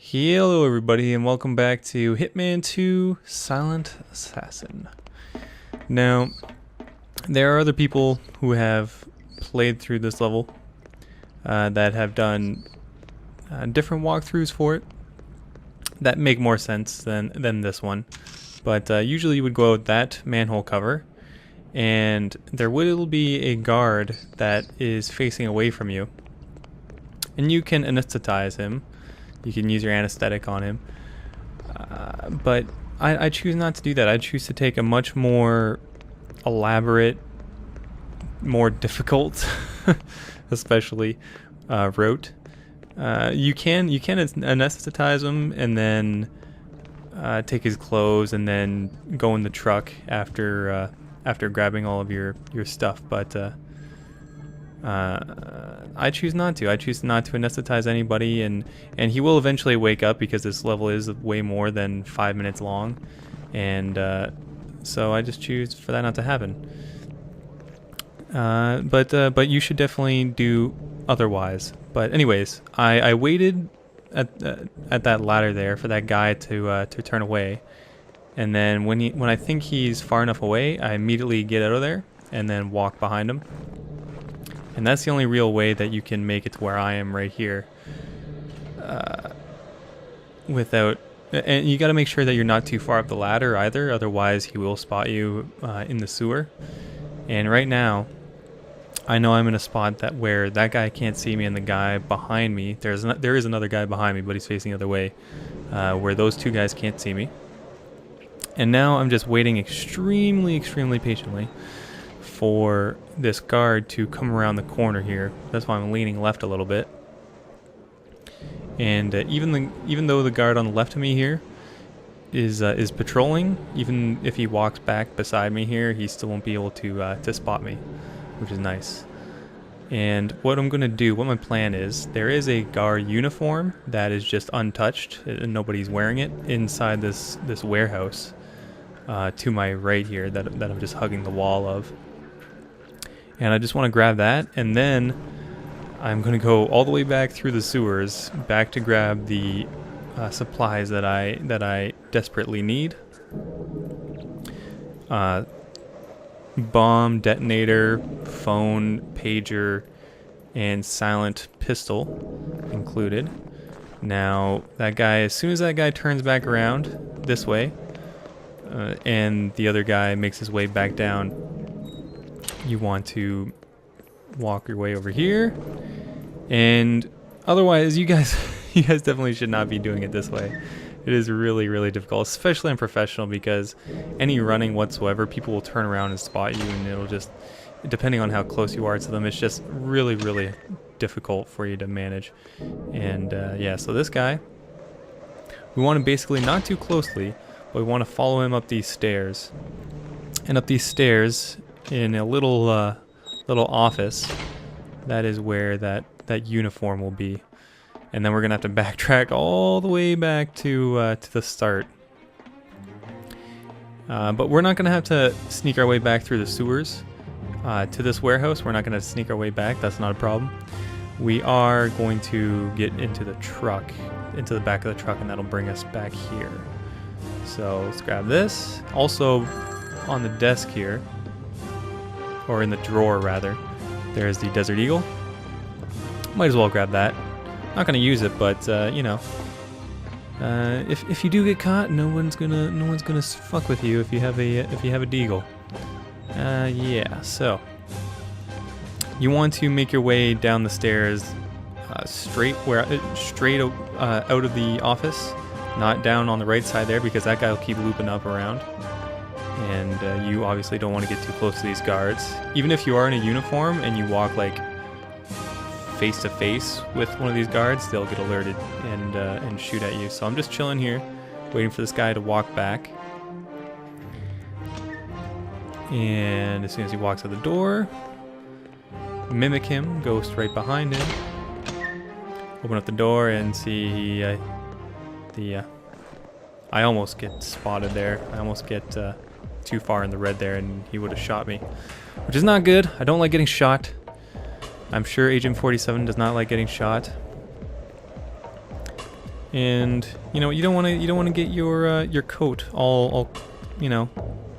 Hello everybody and welcome back to Hitman 2 Silent Assassin. Now, there are other people who have played through this level that have done different walkthroughs for it that make more sense than this one. But usually you would go with that manhole cover and there will be a guard that is facing away from you. And you can anesthetize him. You can use your anesthetic on him. But I choose not to do that. I choose to take a much more elaborate, more difficult, especially, route. You can anesthetize him and then take his clothes and then go in the truck after grabbing all of your stuff. But I choose not to. I choose not to anesthetize anybody, and he will eventually wake up because this level is way more than 5 minutes long, and so I just choose for that not to happen. But you should definitely do otherwise. But anyways, I waited at that ladder there for that guy to turn away, and then when I think he's far enough away, I immediately get out of there and then walk behind him. And that's the only real way that you can make it to where I am right here. And you got to make sure that you're not too far up the ladder either, otherwise he will spot you in the sewer. And right now, I know I'm in a spot where that guy can't see me and the guy behind me, there is another guy behind me, but he's facing the other way, where those two guys can't see me. And now I'm just waiting extremely patiently for this guard to come around the corner here. That's why I'm leaning left a little bit. And even though the guard on the left of me here is patrolling, even if he walks back beside me here, he still won't be able to spot me, which is nice. And what I'm gonna do, what my plan is, there is a guard uniform that is just untouched and nobody's wearing it inside this warehouse to my right here that I'm just hugging the wall of. And I just want to grab that, and then I'm going to go all the way back through the sewers, back to grab the supplies that I desperately need. Bomb, detonator, phone, pager, and silent pistol included. Now, that guy, as soon as that guy turns back around this way, and the other guy makes his way back down, you want to walk your way over here, and otherwise you guys definitely should not be doing it this way. It is really difficult, especially in professional, because any running whatsoever, people will turn around and spot you, and it'll just, depending on how close you are to them, it's just really difficult for you to manage. And yeah, so this guy, we want to basically not too closely, but we want to follow him up these stairs, and up these stairs in a little office. That is where that uniform will be, and then we're gonna have to backtrack all the way back to the start. But we're not gonna have to sneak our way back through the sewers to this warehouse. We're not gonna sneak our way back. That's not a problem. We are going to get into the truck, into the back of the truck, and that'll bring us back here. So let's grab this. Also, on the desk here, or in the drawer rather, there's the Desert Eagle. Might as well grab that. Not gonna use it, but you know, if you do get caught, no one's gonna fuck with you if you have a deagle. Yeah. So you want to make your way down the stairs, straight out of the office, not down on the right side there, because that guy will keep looping up around. And you obviously don't want to get too close to these guards. Even if you are in a uniform and you walk like face to face with one of these guards, they'll get alerted and shoot at you. So I'm just chilling here, waiting for this guy to walk back. And as soon as he walks out the door, mimic him, go straight behind him, open up the door, and see I almost get spotted there. I almost get too far in the red there, and he would have shot me, which is not good. I don't like getting shot. I'm sure Agent 47 does not like getting shot. And you know, you don't want to get your coat all you know,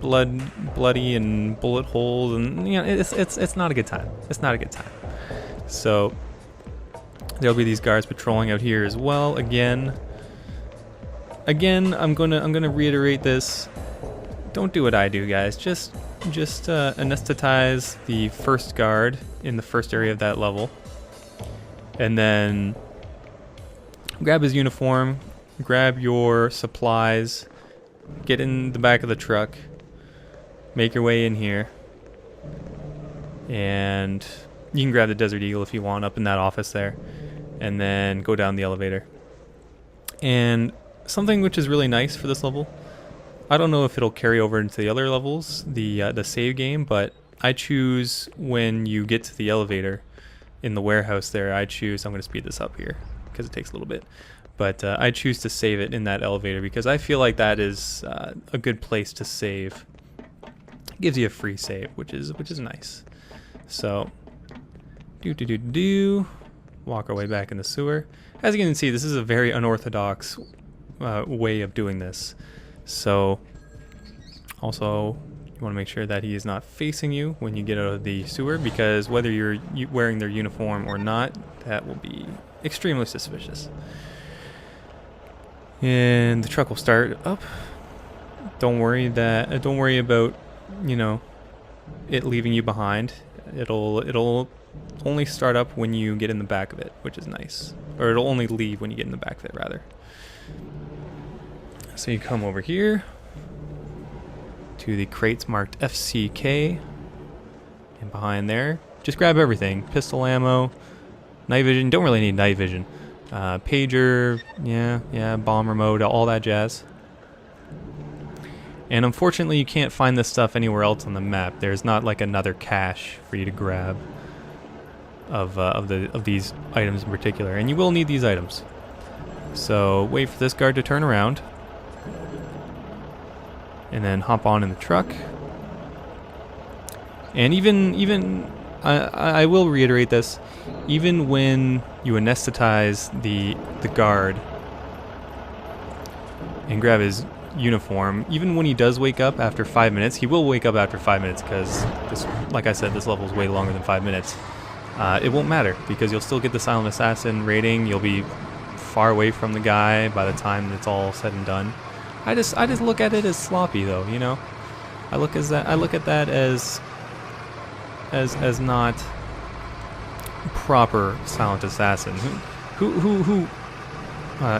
bloody and bullet holes, and you know, it's not a good time. It's not a good time. So there'll be these guards patrolling out here as well. Again, I'm gonna reiterate this. Don't do what I do, guys. Just anesthetize the first guard in the first area of that level, and then grab his uniform, grab your supplies, get in the back of the truck, make your way in here, and you can grab the Desert Eagle if you want up in that office there, and then go down the elevator. And something which is really nice for this level, I don't know if it'll carry over into the other levels, the save game, but I choose when you get to the elevator in the warehouse there, I'm going to speed this up here because it takes a little bit, but I choose to save it in that elevator because I feel like that is a good place to save. It gives you a free save, which is nice. So walk our way back in the sewer. As you can see, this is a very unorthodox way of doing this. So also you want to make sure that he is not facing you when you get out of the sewer, because whether you're wearing their uniform or not, that will be extremely suspicious. And the truck will start up. Don't worry about, you know, it leaving you behind. It'll only start up when you get in the back of it, which is nice. Or it'll only leave when you get in the back of it, rather. So you come over here to the crates marked FCK, and behind there, just grab everything. Pistol ammo, night vision, don't really need night vision. Pager, yeah, bomb remote, all that jazz. And unfortunately you can't find this stuff anywhere else on the map. There's not like another cache for you to grab of these items in particular, and you will need these items. So wait for this guard to turn around, and then hop on in the truck. And even I will reiterate this, even when you anesthetize the guard and grab his uniform, even when he does wake up after 5 minutes, he will wake up after 5 minutes because this, like I said, this level is way longer than 5 minutes. It won't matter because you'll still get the Silent Assassin rating. You'll be far away from the guy by the time it's all said and done. I just look at it as sloppy, though, you know. I look at that as not proper Silent Assassin. Who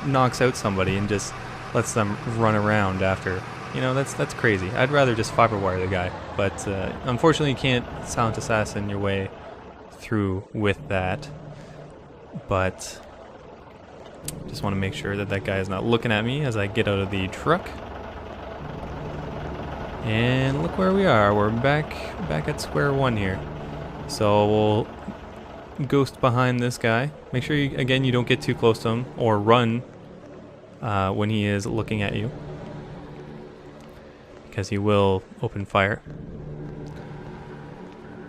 knocks out somebody and just lets them run around after? You know, that's crazy. I'd rather just fiber wire the guy. But unfortunately, you can't Silent Assassin your way through with that. But just want to make sure that that guy is not looking at me as I get out of the truck. And look where we are. We're back at square one here. So we'll ghost behind this guy. Make sure you don't get too close to him or run when he is looking at you, because he will open fire.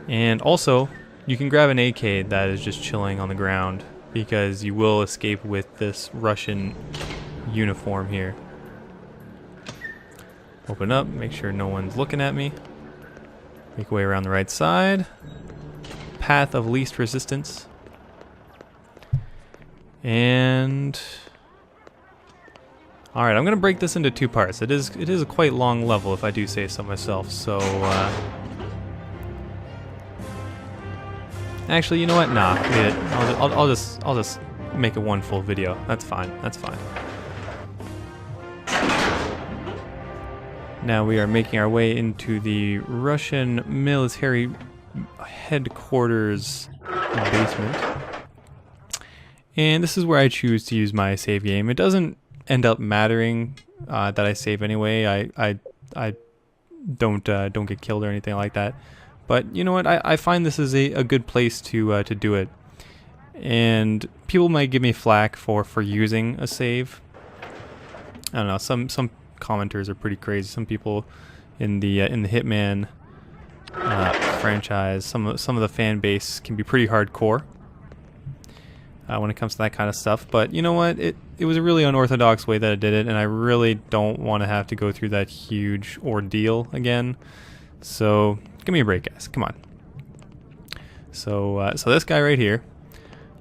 And also, you can grab an AK that is just chilling on the ground, because you will escape with this Russian uniform here. Open up, make sure no one's looking at me. Make your way around the right side. Path of least resistance. And alright, I'm gonna break this into two parts. It is a quite long level, if I do say so myself. So actually, you know what? Nah, leave it. I'll just make it one full video. That's fine. That's fine. Now we are making our way into the Russian military headquarters basement. And this is where I choose to use my save game. It doesn't end up mattering that I save anyway. I don't get killed or anything like that. But you know what? I find this is a good place to do it. And people might give me flack for using a save. I don't know. Some commenters are pretty crazy. Some people in the Hitman franchise, some of the fan base can be pretty hardcore. when it comes to that kind of stuff. But you know what? It was a really unorthodox way that I did it, and I really don't want to have to go through that huge ordeal again. So give me a break, guys. Come on. So this guy right here,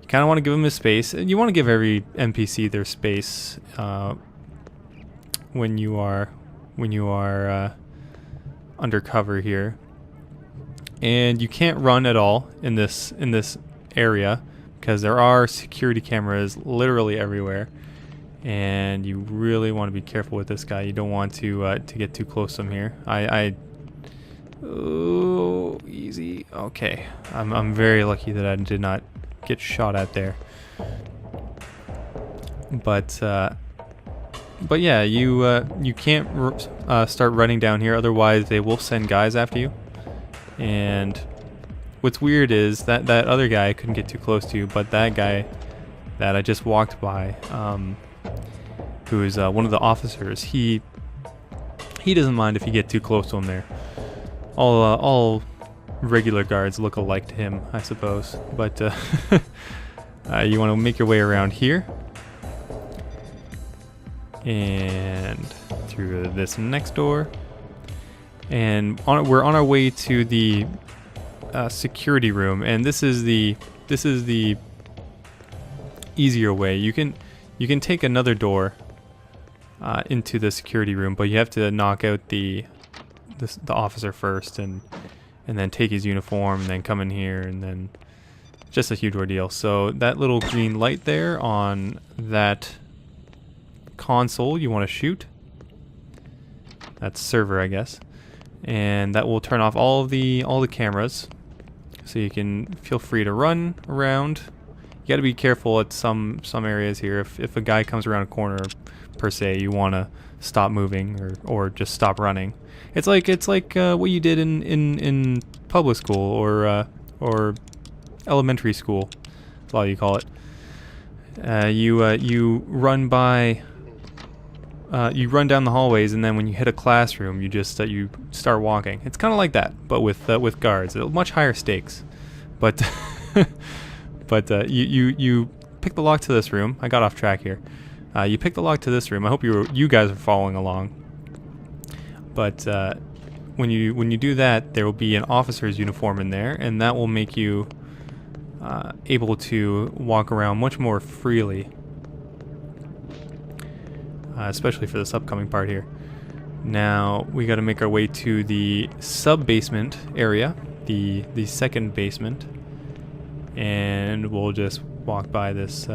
you kind of want to give him his space. You want to give every NPC their space when you are undercover here. And you can't run at all in this area because there are security cameras literally everywhere, and you really want to be careful with this guy. You don't want to get too close to him here. Oh, easy. Okay, I'm very lucky that I did not get shot at there. But yeah, you can't start running down here, otherwise they will send guys after you. And what's weird is that other guy I couldn't get too close to, but that guy that I just walked by, who is one of the officers, he doesn't mind if you get too close to him there. All regular guards look alike to him, I suppose. But you want to make your way around here and through this next door, and we're on our way to the security room. And this is the easier way. You can take another door into the security room, but you have to knock out the officer first, and then take his uniform, and then come in here, and then just a huge ordeal. So that little green light there on that console you want to shoot. That's server, I guess. And that will turn off all the cameras, so you can feel free to run around. You got to be careful at some areas here. If a guy comes around a corner, per se, you want to stop moving or just stop running. It's like what you did in public school or elementary school. That's what you call it. You run by. You run down the hallways, and then when you hit a classroom, you just you start walking. It's kind of like that, but with guards. Much higher stakes, but but you pick the lock to this room. I got off track here. You pick the lock to this room. I hope you guys are following along. But when you do that, there will be an officer's uniform in there, and that will make you able to walk around much more freely. Especially for this upcoming part here. Now we got to make our way to the sub-basement area, the second basement, and we'll just walk by this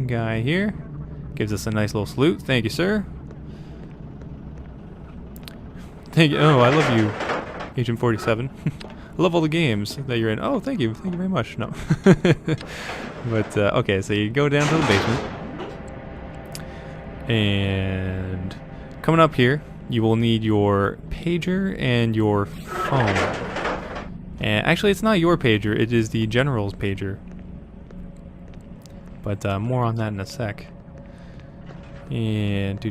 guy here. Gives us a nice little salute. Thank you, sir. Thank you. Oh, I love you, Agent 47. I love all the games that you're in. Oh, thank you very much. No. But okay, so you go down to the basement, and coming up here, you will need your pager and your phone. And actually, it's not your pager; it is the general's pager. But more on that in a sec. And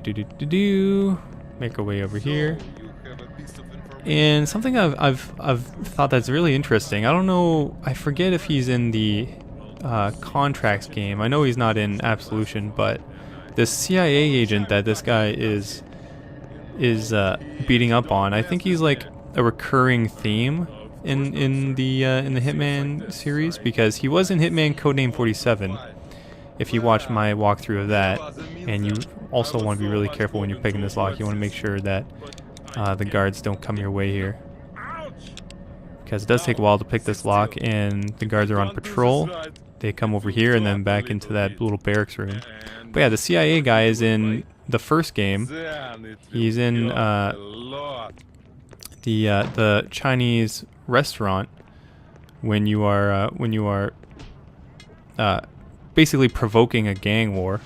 make our way over here. And something I've thought that's really interesting. I don't know. I forget if he's in the contracts game. I know he's not in Absolution, but this CIA agent that this guy is beating up on, I think he's like a recurring theme in the Hitman series, because he was in Hitman Codename 47. If you watch my walkthrough of that, and you also want to be really careful when you're picking this lock. You want to make sure that the guards don't come your way here, because it does take a while to pick this lock, and the guards are on patrol. They come over here and then back into that little barracks room. But yeah, the CIA guy is in the first game. He's in the Chinese restaurant when you are basically provoking a gang war.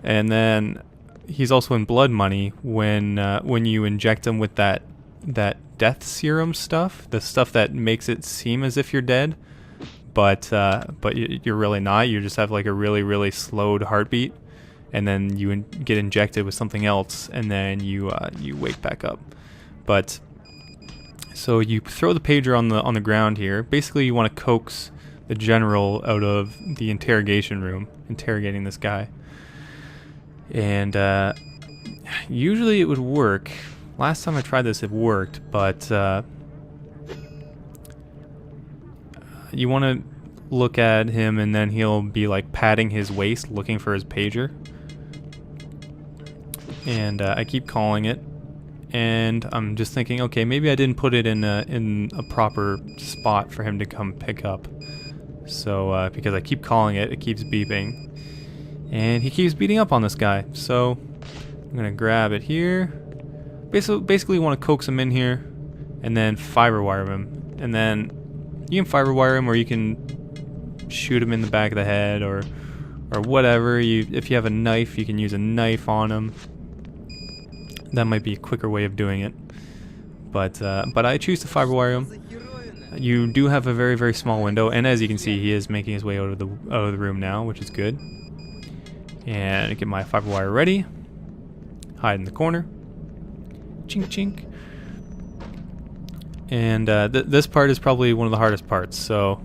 And then he's also in Blood Money when you inject him with that death serum stuff, the stuff that makes it seem as if you're dead, but you're really not. You just have like a really slowed heartbeat, and then you get injected with something else, and then you wake back up. But So you throw the pager on the ground here. Basically, you want to coax the general out of the interrogation room, interrogating this guy. And usually it would work. Last time I tried this, it worked, but you want to look at him, and then he'll be like patting his waist, looking for his pager. And I keep calling it. And I'm just thinking, okay, maybe I didn't put it in a proper spot for him to come pick up. So because I keep calling it, it keeps beeping, and he keeps beating up on this guy. So I'm gonna grab it here. Basically, you want to coax him in here, and then fiber wire him. And then you can fiber wire him, or you can shoot him in the back of the head, or whatever. If you have a knife, you can use a knife on him. That might be a quicker way of doing it, but I choose to fiber wire him. You do have a very, very small window, and as you can see, he is making his way out of the room now, which is good. And get my fiber wire ready. Hide in the corner. Chink chink. And this part is probably one of the hardest parts. So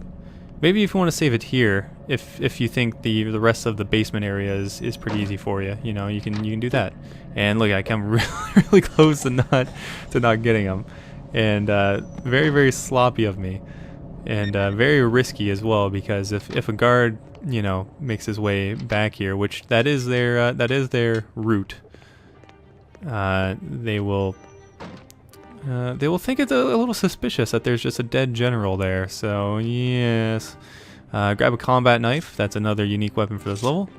maybe if you want to save it here, if you think the rest of the basement area is pretty easy for you, you know, you can do that. And look, I come really, really close to not getting him, and very, very sloppy of me, and very risky as well, because if a guard, you know, makes his way back here, which that is their route, they will think it's a little suspicious that there's just a dead general there. So yes, grab a combat knife. That's another unique weapon for this level.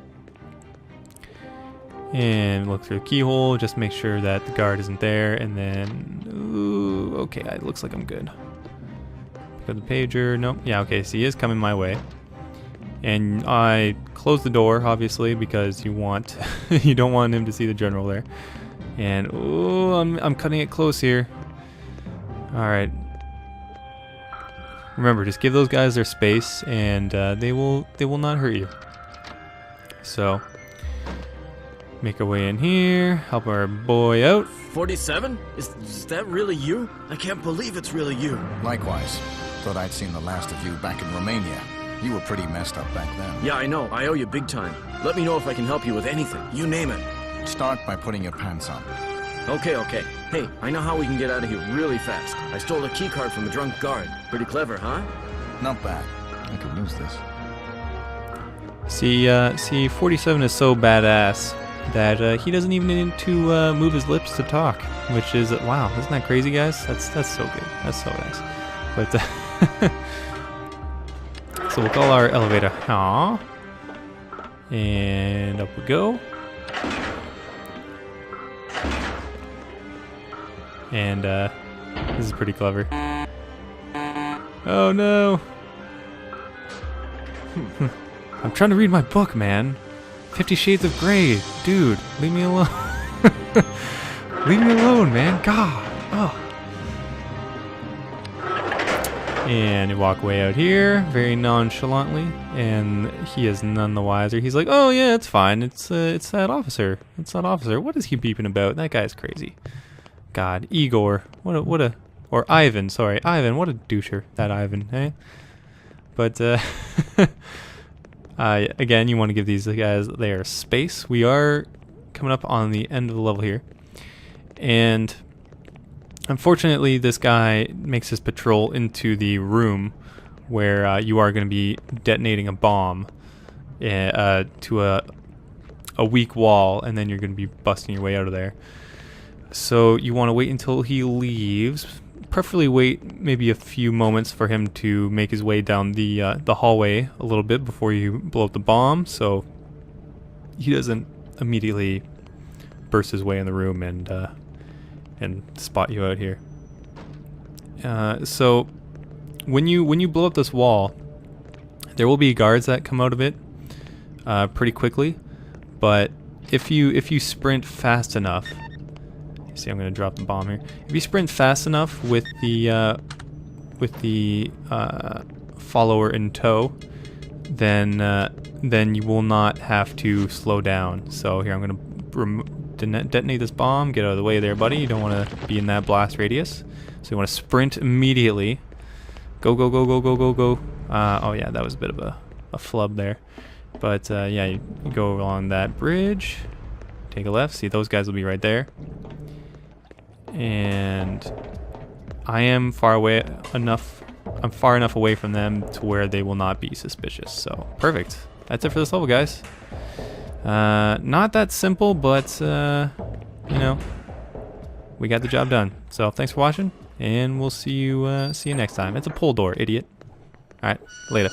And look through the keyhole, just make sure that the guard isn't there, and then, ooh, okay, it looks like I'm good. Pick up the pager, nope, yeah, okay, so he is coming my way. And I close the door, obviously, because you don't want him to see the general there. And, ooh, I'm cutting it close here. Alright. Remember, just give those guys their space, and they will not hurt you. So make our way in here, help our boy out. 47? Is that really you? I can't believe it's really you. Likewise. Thought I'd seen the last of you back in Romania. You were pretty messed up back then. Yeah, I know. I owe you big time. Let me know if I can help you with anything. You name it. Start by putting your pants on. Okay. Hey, I know how we can get out of here really fast. I stole a key card from a drunk guard. Pretty clever, huh? Not bad. I could use this. See, 47 is so badass that he doesn't even need to move his lips to talk, which is, wow, isn't that crazy, guys? That's so good. That's so nice. But so we'll call our elevator Aww. And up we go. And this is pretty clever. Oh no! I'm trying to read my book, man. 50 Shades of Grey. Dude, leave me alone. Leave me alone, man. God. Oh. And you walk way out here, very nonchalantly, and he is none the wiser. He's like, "Oh yeah, it's fine. It's that officer. It's that officer. What is he beeping about? That guy's crazy." God, Igor. Or Ivan. Sorry, Ivan. What a doucher. That Ivan, eh? But again, you want to give these guys their space. We are coming up on the end of the level here, and unfortunately, this guy makes his patrol into the room where you are going to be detonating a bomb to a weak wall, and then you're going to be busting your way out of there. So you want to wait until he leaves. Preferably wait maybe a few moments for him to make his way down the hallway a little bit before you blow up the bomb, so he doesn't immediately burst his way in the room and spot you out here. So when you blow up this wall, there will be guards that come out of it pretty quickly, but if you sprint fast enough, see, I'm going to drop the bomb here. If you sprint fast enough with the follower in tow, then you will not have to slow down. So here I'm going to detonate this bomb. Get out of the way there, buddy. You don't want to be in that blast radius. So you want to sprint immediately. Go, go, go, go, go, go, go. Oh yeah, that was a bit of a flub there. But yeah, you go along that bridge. Take a left. See, those guys will be right there. And I am far enough away from them to where they will not be suspicious. So perfect. That's it for this level, guys. Not that simple, but you know, we got the job done. So thanks for watching, and we'll see you next time. It's a pull door, idiot. All right, later.